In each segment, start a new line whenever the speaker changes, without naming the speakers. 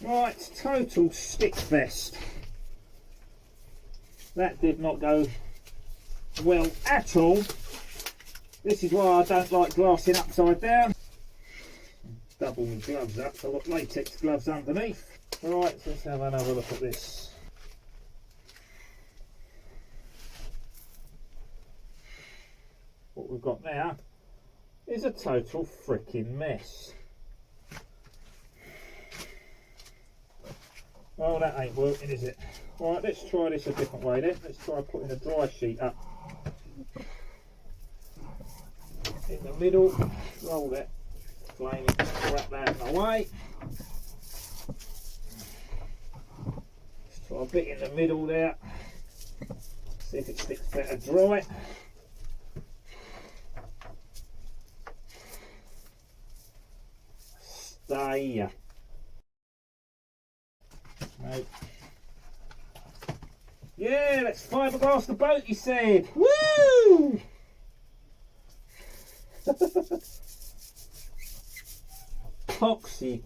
Right, total stick fest. That did not go well at all. This is why I don't like glassing upside down. Double my gloves up, so I've got latex gloves underneath. Right, let's have another look at this. What we've got now is a total freaking mess. Oh, that ain't working, is it? Right, let's try this a different way then. Let's try putting a dry sheet up in the middle. Roll that flaming crap out of the way. Let's try a bit in the middle there. See if it sticks better dry. Stay. Nope. Yeah, let's fiberglass the boat, he said. Woo! Toxic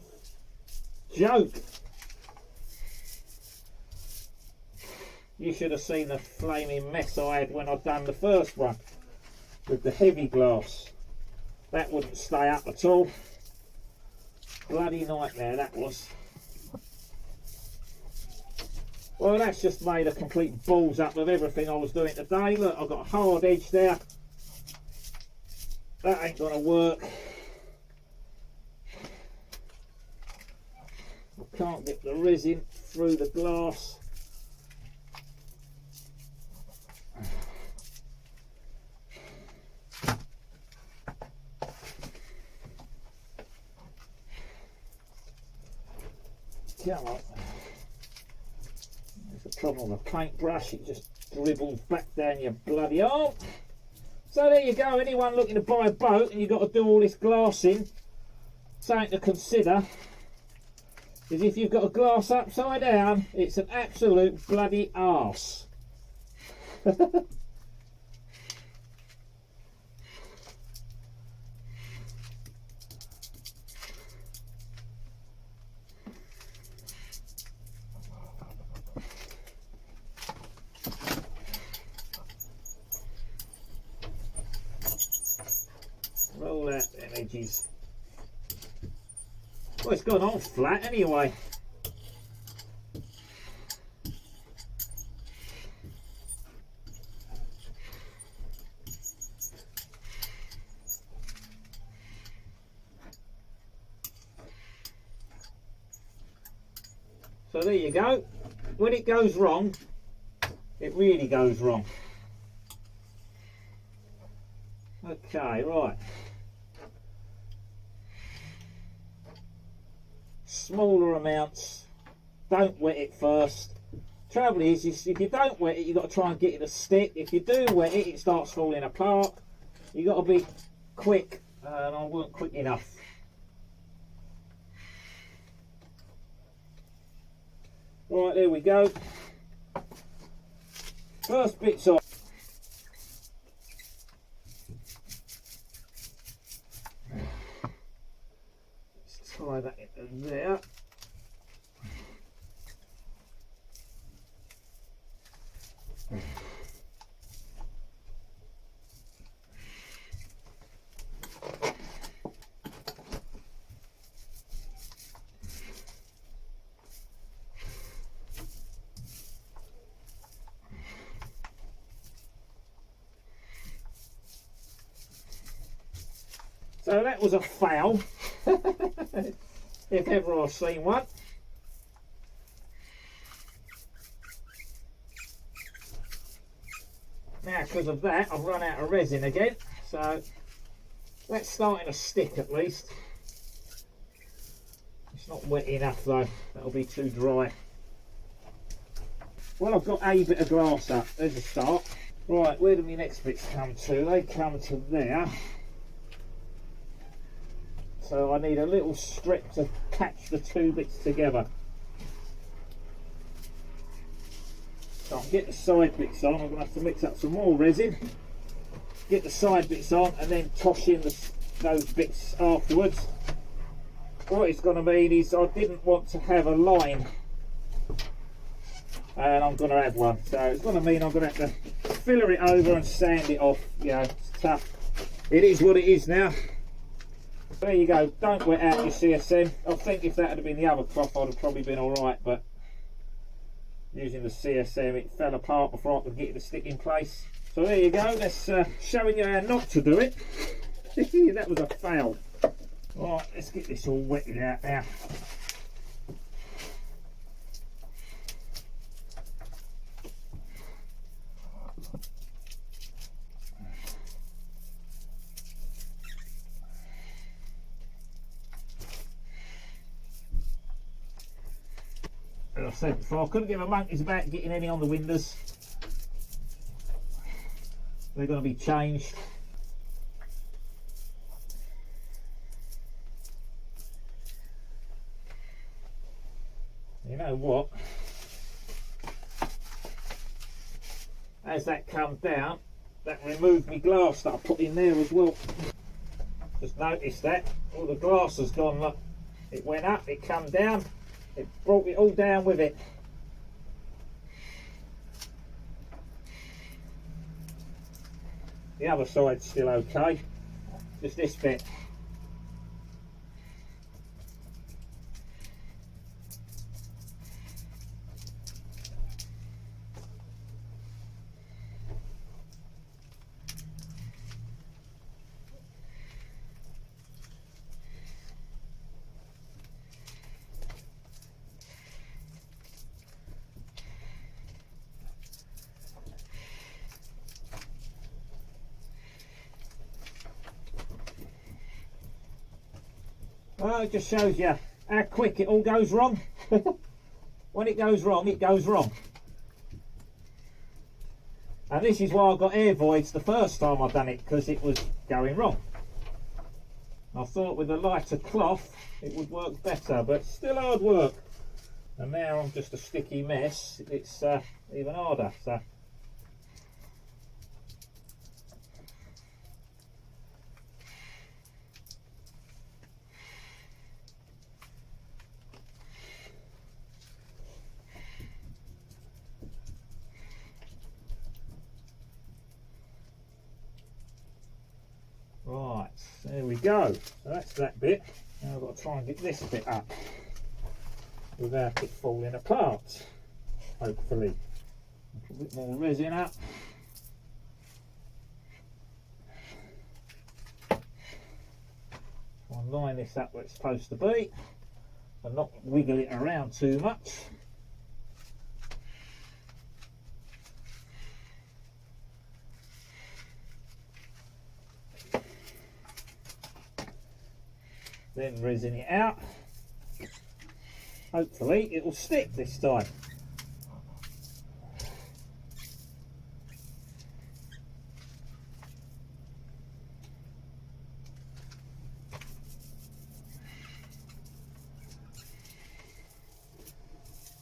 joke. You should have seen the flaming mess I had when I'd done the first one with the heavy glass. That wouldn't stay up at all. Bloody nightmare that was. Well, that's just made a complete balls up of everything I was doing today. Look, I've got a hard edge there. That ain't gonna work. I can't get the resin through the glass. Come on. There's a problem with a paintbrush, it just dribbles back down your bloody arm. So there you go, anyone looking to buy a boat and you've got to do all this glassing, something to consider is if you've got a glass upside down, it's an absolute bloody arse. Roll out them edges. Well, it's gone on flat anyway. So there you go. When it goes wrong, it really goes wrong. Okay, right. Smaller amounts. Don't wet it first. Trouble is if you don't wet it, you've got to try and get it to stick. If you do wet it, it starts falling apart. You've got to be quick, and I weren't quick enough. Right, there we go. First bit's off. Let's tie that into there. So that was a fail, if ever I've seen one. Now because of that I've run out of resin again, so that's starting to stick at least. It's not wet enough though, that'll be too dry. Well, I've got a bit of glass up, there's a start. Right, where do my next bits come to? They come to there. So I need a little strip to catch the two bits together. So I can get the side bits on. I'm going to have to mix up some more resin, get the side bits on, and then toss in those bits afterwards. what it's going to mean is I didn't want to have a line, and I'm going to have one. So it's going to mean I'm going to have to filler it over and sand it off. You know, it's tough. It is what it is now. There you go. Don't wet out your CSM. I think if that had been the other cloth, I'd have probably been alright, but using the CSM, it fell apart before I could get it to stick in place. So there you go. That's showing you how not to do it. That was a fail. Right, let's get this all wetted out now. As I said before, I couldn't give a monkey's about getting any on the windows. They're going to be changed. You know what? As that comes down, that removed me glass that I put in there as well. Just noticed that all the glass has gone. Look, it went up, it come down, it brought it all down with it. The other side's still okay, just this bit. Well, it just shows you how quick it all goes wrong. When it goes wrong, it goes wrong. And this is why I got air voids the first time I done it, because it was going wrong. I thought with a lighter cloth it would work better, but still hard work. And now I'm just a sticky mess. It's even harder. So. Right, there we go. So that's that bit. Now I've got to try and get this bit up without it falling apart, hopefully. A bit more resin up. Try and line this up where it's supposed to be and not wiggle it around too much. Then resin it out. Hopefully it will stick this time.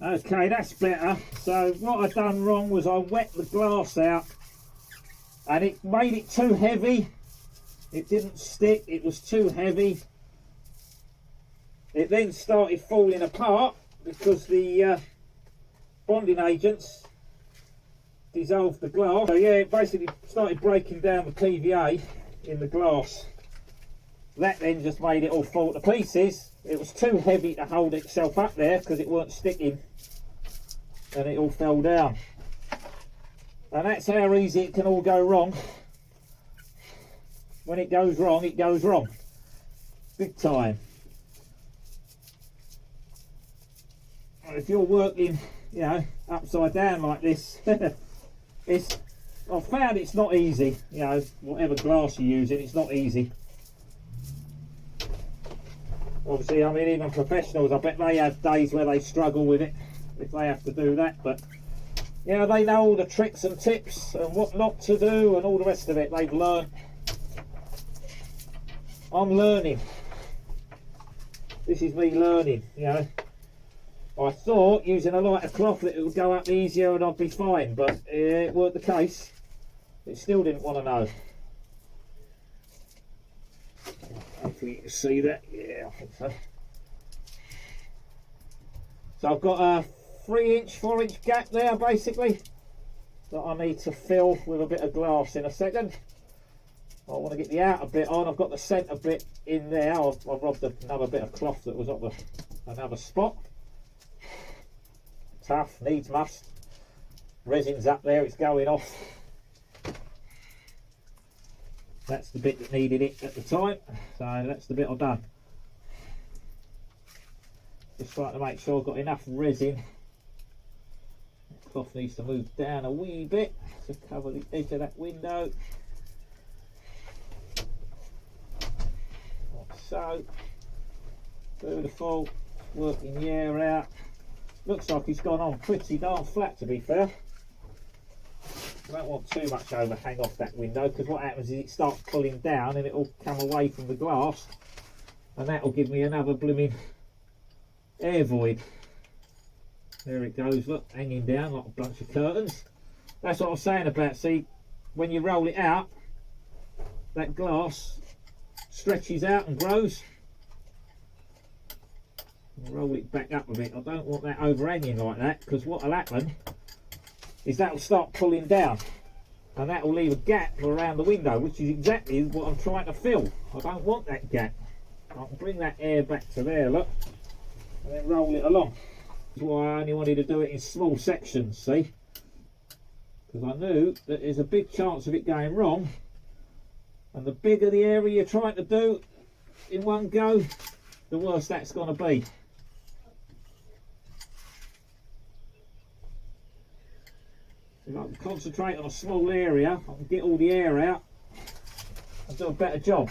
Okay, that's better. So what I done wrong was I wet the glass out and it made it too heavy. It didn't stick, it was too heavy. It then started falling apart because the bonding agents dissolved the glass. So yeah, it basically started breaking down the PVA in the glass. That then just made it all fall to pieces. It was too heavy to hold itself up there because it weren't sticking, and it all fell down. And that's how easy it can all go wrong. When it goes wrong, it goes wrong. Big time. If you're working, you know, upside down like this, I've found it's not easy. You know, whatever glass you're using, it's not easy. Obviously, I mean, even professionals, I bet they have days where they struggle with it if they have to do that. But you know, they know all the tricks and tips and what not to do and all the rest of it. They've learned. I'm learning. This is me learning. You know. I thought using a lighter cloth that it would go up easier and I'd be fine, but it weren't the case. It still didn't want to know. Hopefully you can see that. Yeah, I think so. So I've got a 3-inch, 4-inch gap there basically that I need to fill with a bit of glass in a second. I want to get the outer bit on. I've got the centre bit in there. I've robbed another bit of cloth that was on another spot. Tough, needs must. Resin's up there, it's going off. That's the bit that needed it at the time, so that's the bit I've done. Just trying to make sure I've got enough resin. The cloth needs to move down a wee bit to cover the edge of that window. Like so. Beautiful. Working the air out. Looks like he's gone on pretty darn flat, to be fair. I don't want too much overhang off that window, because what happens is it starts pulling down and it'll come away from the glass, and that'll give me another blooming air void. There it goes, look, hanging down like a bunch of curtains. That's what I was saying about, see, when you roll it out, that glass stretches out and grows. Roll it back up a bit. I don't want that overhanging like that, because what will happen is that will start pulling down, and that will leave a gap around the window, which is exactly what I'm trying to fill. I don't want that gap. I can bring that air back to there, look, and then roll it along. That's why I only wanted to do it in small sections, see, because I knew that there's a big chance of it going wrong, and the bigger the area you're trying to do in one go, the worse that's going to be. If I can concentrate on a small area, I can get all the air out and do a better job.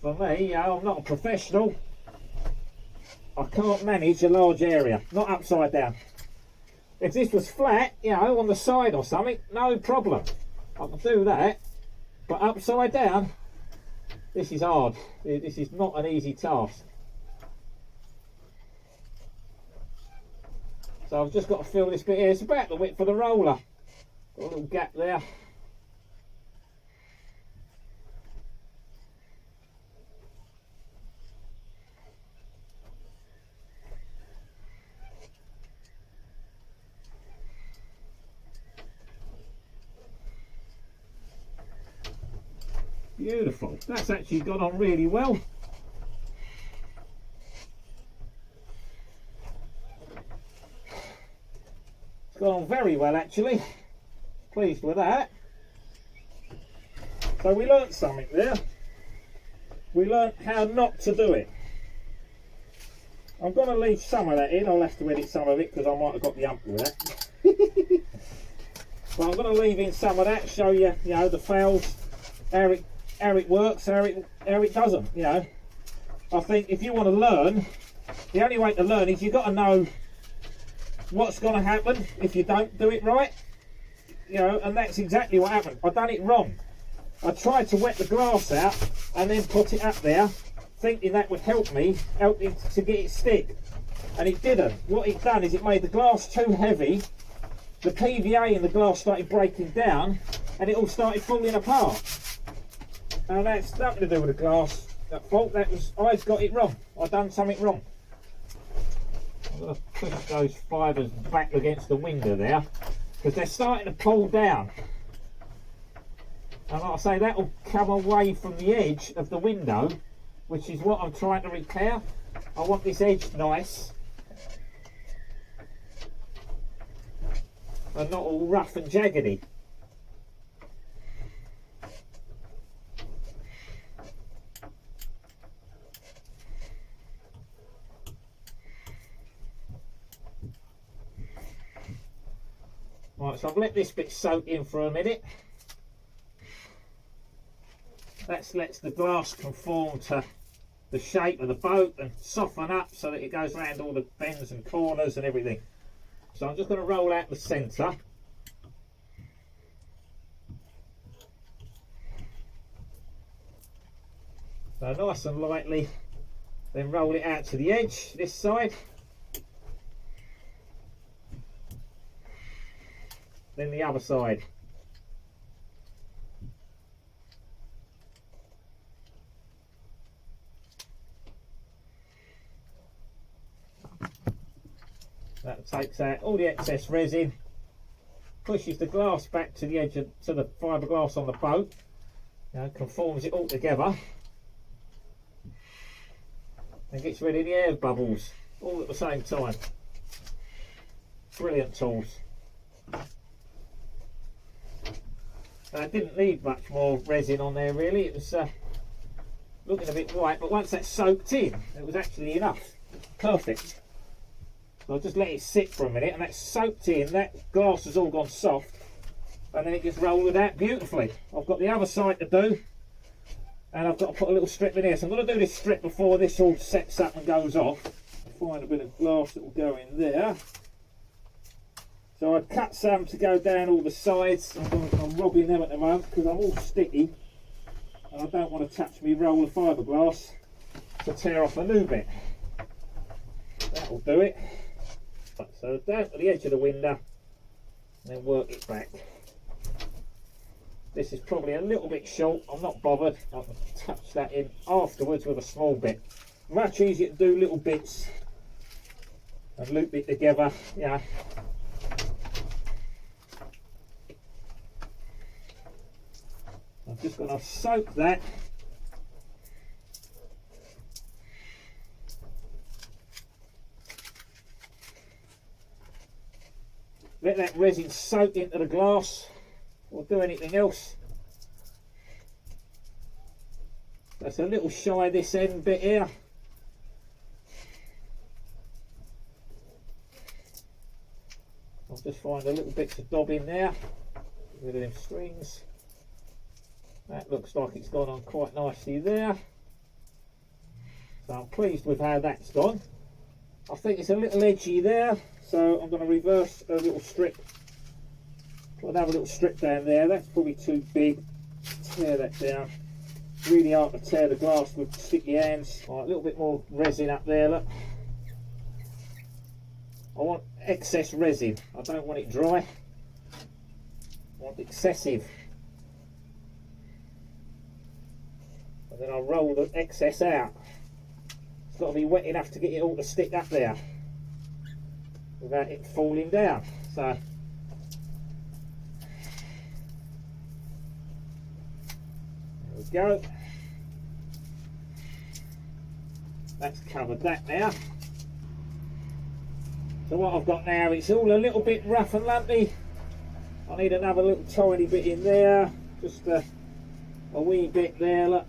For me, you know, I'm not a professional. I can't manage a large area, not upside down. If this was flat, you know, on the side or something, no problem. I can do that. But upside down, this is hard. This is not an easy task. So I've just got to fill this bit here. It's about the width of the roller. Got a little gap there. Beautiful. That's actually gone on really well. It's gone on very well actually. Pleased with that. So we learnt something there. We learnt how not to do it. I'm going to leave some of that in. I'll have to edit some of it because I might have got the ump with that. But I'm going to leave in some of that, show you, you know, the fails, how it works, how it doesn't. You know, I think if you want to learn, the only way to learn is you've got to know what's going to happen if you don't do it right. You know, and that's exactly what happened. I done it wrong. I tried to wet the glass out and then put it up there, thinking that would help me to get it stick, and it didn't. What it done is it made the glass too heavy. The PVA in the glass started breaking down, and it all started falling apart. And that's nothing to do with the glass at fault. That was, I got it wrong. I done something wrong. I'm going to push those fibres back against the window there, because they're starting to pull down. And like I say, that will come away from the edge of the window, which is what I'm trying to repair. I want this edge nice and not all rough and jaggedy. Right, so I've let this bit soak in for a minute. That lets the glass conform to the shape of the boat and soften up so that it goes around all the bends and corners and everything. So I'm just going to roll out the centre. So nice and lightly, then roll it out to the edge, this side. Then the other side. That takes out all the excess resin, pushes the glass back to the edge of to the fiberglass on the boat, conforms it all together, and gets rid of the air bubbles all at the same time. Brilliant tools. I didn't need much more resin on there really. It was looking a bit white, but once that's soaked in, it was actually enough. Perfect. So I'll just let it sit for a minute, and that's soaked in. That glass has all gone soft, and then it just rolled it out beautifully. I've got the other side to do, and I've got to put a little strip in here. So I'm going to do this strip before this all sets up and goes off. I'll find a bit of glass that will go in there. So I've cut some to go down all the sides. I'm rubbing them at the moment because I'm all sticky, and I don't want to touch me roll of fiberglass to tear off a new bit. That'll do it. So down to the edge of the window, and then work it back. This is probably a little bit short. I'm not bothered. I can touch that in afterwards with a small bit. Much easier to do little bits and loop it together. Yeah. I'm just going to soak that. Let that resin soak into the glass, or do anything else. That's a little shy this end bit here. I'll just find a little bit to dob in there. Get rid of them strings. That looks like it's gone on quite nicely there. So I'm pleased with how that's gone. I think it's a little edgy there, so I'm going to reverse a little strip. Put another little strip down there. That's probably too big. Tear that down. Really hard to tear the glass with sticky hands. Right, a little bit more resin up there, look. I want excess resin. I don't want it dry. I want excessive. And then I'll roll the excess out. It's got to be wet enough to get it all to stick up there without it falling down. So there we go. That's covered that now. So what I've got now, it's all a little bit rough and lumpy. I need another little tiny bit in there, just a wee bit there, look,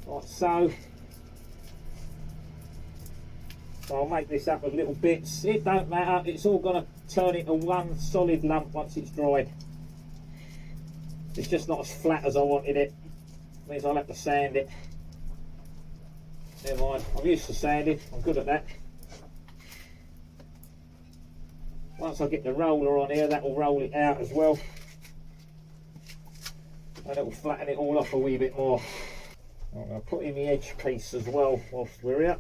like so. So I'll make this up of little bits. It don't matter, it's all going to turn into one solid lump once it's dried. It's just not as flat as I wanted it. Means I'll have to sand it. Never mind, I'm used to sanding, I'm good at that. Once I get the roller on here, that will roll it out as well. And it will flatten it all off a wee bit more. I'm going to put in the edge piece as well whilst we're here.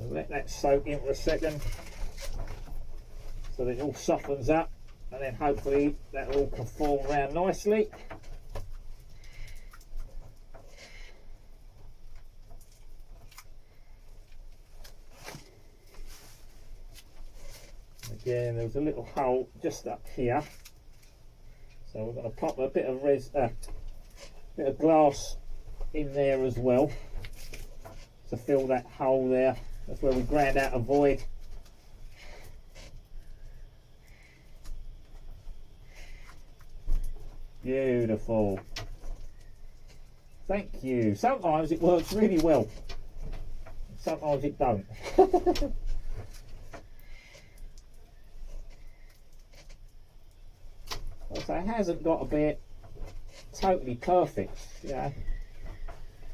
Let that soak in for a second so that it all softens up, and then hopefully that will all conform around nicely. Again, there was a little hole just up here, so we're going to pop a bit of glass in there as well to fill that hole there. That's where we ground out a void. Beautiful. Thank you. Sometimes it works really well. Sometimes it don't. So it hasn't got to be totally perfect. Yeah.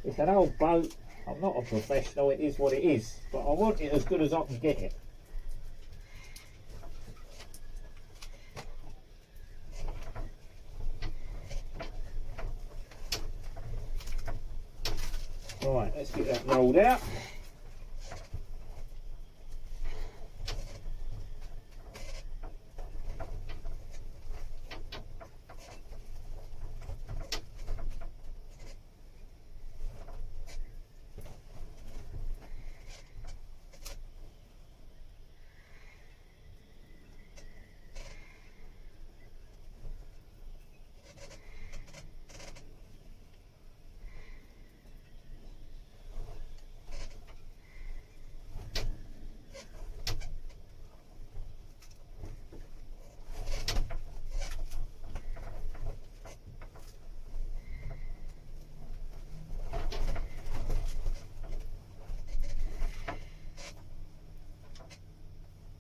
It's an old boat. I'm not a professional, it is what it is, but I want it as good as I can get it. Right, let's get that rolled out.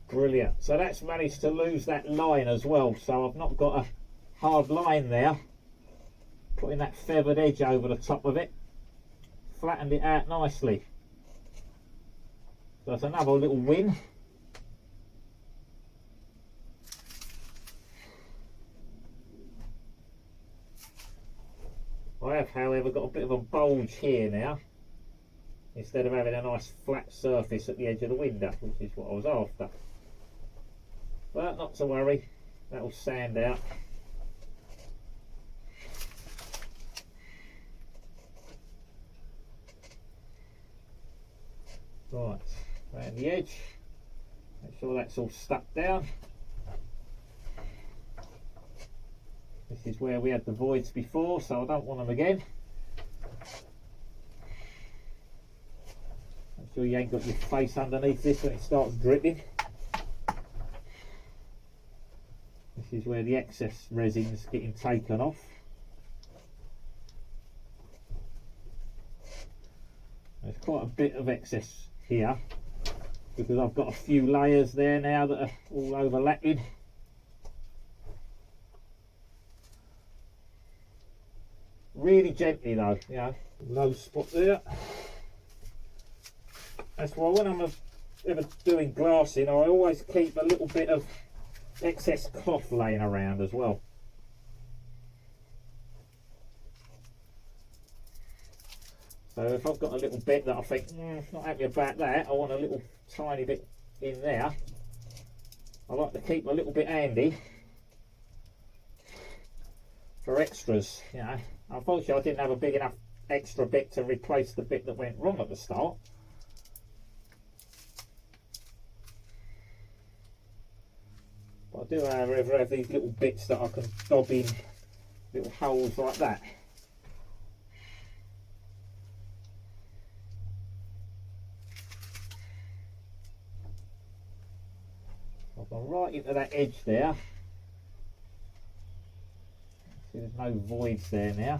Brilliant. So that's managed to lose that line as well. So I've not got a hard line there. Putting that feathered edge over the top of it. Flattened it out nicely. So that's another little win. I have, however, got a bit of a bulge here now. Instead of having a nice flat surface at the edge of the window, which is what I was after. But not to worry, that'll sand out. Right, around the edge, make sure that's all stuck down. This is where we had the voids before, so I don't want them again. Make sure you ain't got your face underneath this when it starts dripping. This is where the excess resin's getting taken off. There's quite a bit of excess here because I've got a few layers there now that are all overlapping. Really gently though, you know, low spot there. That's why when I'm ever doing glassing, I always keep a little bit of excess cloth laying around as well. So if I've got a little bit that I think, not happy about that, I want a little tiny bit in there, I like to keep a little bit handy for extras, you know. Unfortunately I didn't have a big enough extra bit to replace the bit that went wrong at the start. But I do however have these little bits that I can dob in little holes like that. I've gone right into that edge there. See, there's no voids there now.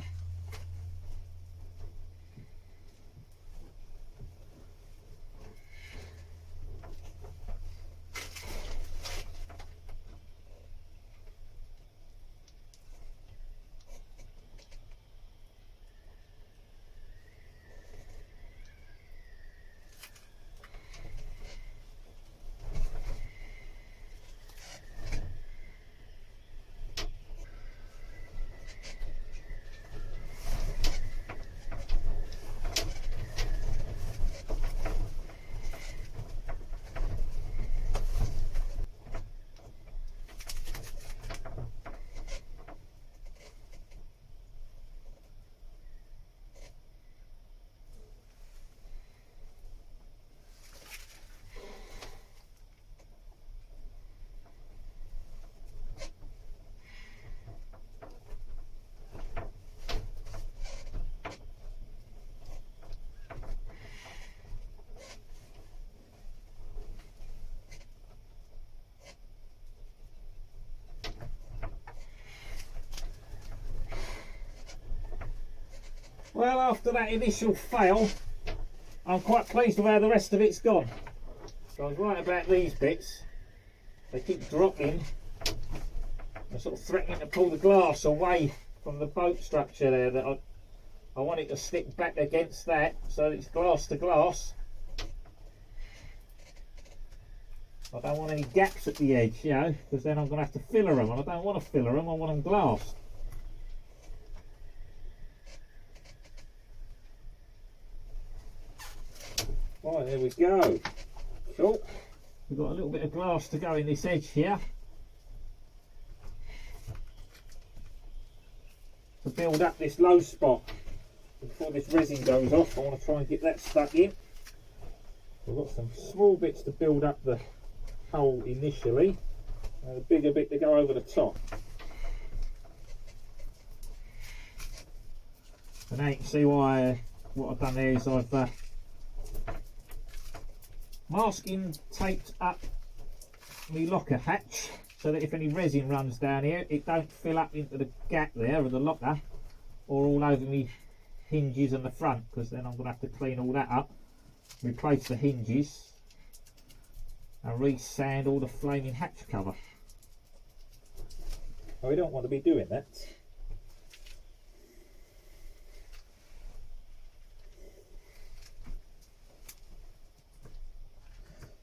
Well, after that initial fail, I'm quite pleased with how the rest of it's gone. So I was right about these bits. They keep dropping. I'm sort of threatening to pull the glass away from the boat structure there. That I want it to stick back against that so it's glass to glass. I don't want any gaps at the edge, you know, because then I'm going to have to filler them, and I don't want to filler them, I want them glassed. Right, there we go. Cool. We've got a little bit of glass to go in this edge here to build up this low spot before this resin goes off. I want to try and get that stuck in. We've got some small bits to build up the hole initially, and a bigger bit to go over the top. And now you can see why what I've done there is I've masking taped up my locker hatch so that if any resin runs down here it don't fill up into the gap there of the locker or all over me hinges and the front, because then I'm going to have to clean all that up, replace the hinges and re-sand all the flaming hatch cover. Oh, we don't want to be doing that.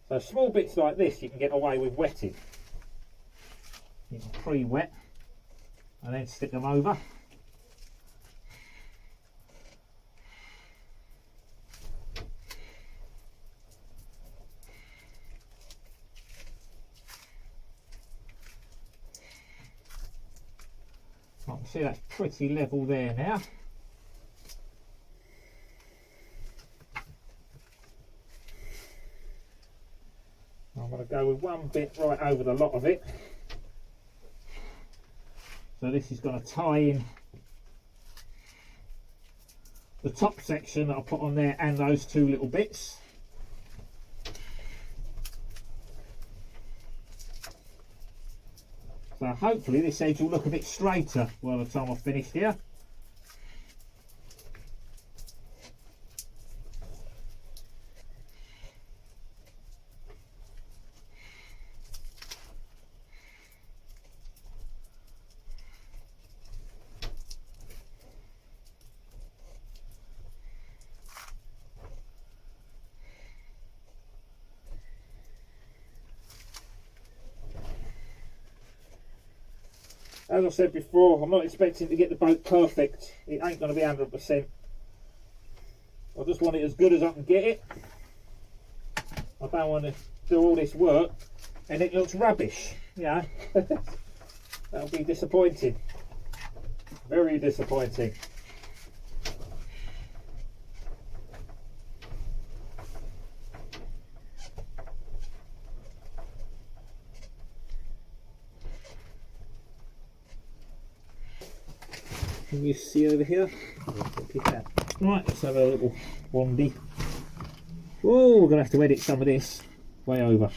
So small bits like this you can get away with wetting. You can pre-wet and then stick them over. I can see that's pretty level there now. I'm going to go with one bit right over the lot of it. So this is going to tie in the top section that I put on there and those two little bits. So hopefully this edge will look a bit straighter by the time I've finished here. As I said before, I'm not expecting to get the boat perfect. It ain't going to be 100%. I just want it as good as I can get it. I don't want to do all this work and it looks rubbish. You know, that'll be disappointing. Very disappointing. Can you see over here? Right, let's have a little wandy. Oh, we're going to have to edit some of this way over.